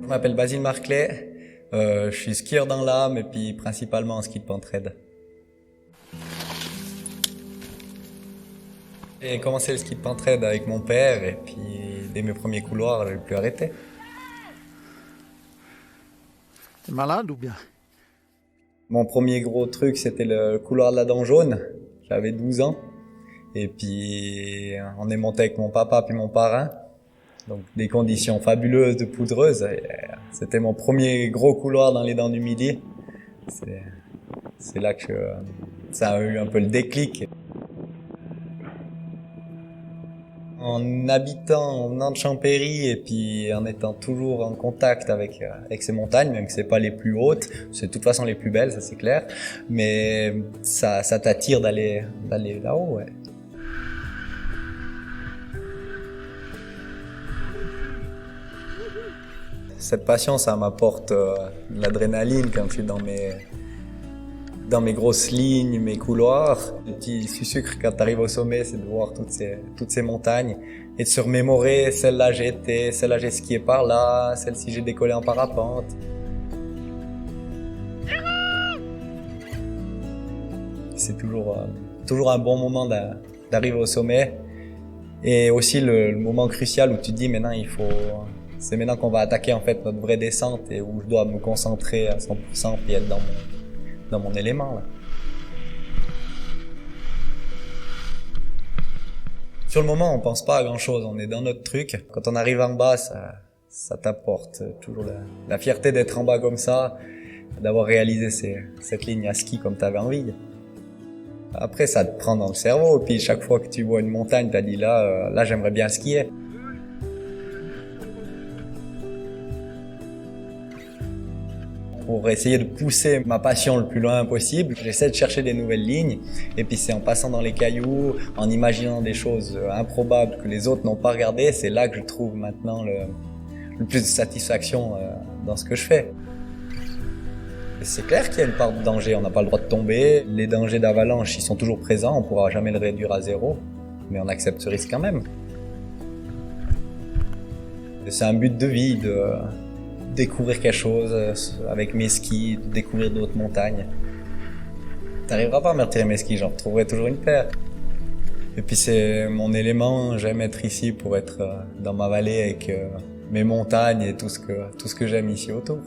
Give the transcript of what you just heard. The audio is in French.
Je m'appelle Basile Marclay, je suis skieur dans l'âme et puis principalement en ski de pentraide. J'ai commencé le ski de pentraide avec mon père et puis dès mes premiers couloirs, je n'ai plus arrêté. T'es malade ou bien? Mon premier gros truc, c'était le couloir de la Dent Jaune. J'avais 12 ans. Et puis, on est monté avec mon papa puis mon parrain. Donc, des conditions fabuleuses de poudreuse. C'était mon premier gros couloir dans les Dents du Midi. C'est là que ça a eu un peu le déclic. En habitant en venant de Champéry et puis en étant toujours en contact avec ces montagnes, même que c'est pas les plus hautes, c'est de toute façon les plus belles, ça c'est clair, mais ça t'attire d'aller là-haut, ouais. Cette passion, ça m'apporte de l'adrénaline quand je suis dans mes grosses lignes, mes couloirs. Le petit sucre quand tu arrives au sommet, c'est de voir toutes ces montagnes et de se remémorer, celle-là j'ai été, celle-là j'ai skié par là, celle-ci j'ai décollé en parapente. C'est toujours un bon moment d'arriver au sommet et aussi le moment crucial où tu te dis maintenant c'est maintenant qu'on va attaquer en fait notre vraie descente et où je dois me concentrer à 100% puis être dans mon élément, là. Sur le moment, on pense pas à grand chose, on est dans notre truc. Quand on arrive en bas, ça t'apporte toujours la fierté d'être en bas comme ça, d'avoir réalisé cette ligne à ski comme t'avais envie. Après, ça te prend dans le cerveau, et puis chaque fois que tu vois une montagne, t'as dit là j'aimerais bien skier. Pour essayer de pousser ma passion le plus loin possible, j'essaie de chercher des nouvelles lignes. Et puis c'est en passant dans les cailloux, en imaginant des choses improbables que les autres n'ont pas regardées, c'est là que je trouve maintenant le plus de satisfaction dans ce que je fais. C'est clair qu'il y a une part de danger, on n'a pas le droit de tomber. Les dangers d'avalanche, ils sont toujours présents, on ne pourra jamais le réduire à zéro. Mais on accepte ce risque quand même. C'est un but de vie, de découvrir quelque chose avec mes skis, de découvrir d'autres montagnes. T'arriveras pas à me retirer mes skis, j'en retrouverai toujours une paire. Et puis c'est mon élément, j'aime être ici pour être dans ma vallée avec mes montagnes et tout ce que j'aime ici autour.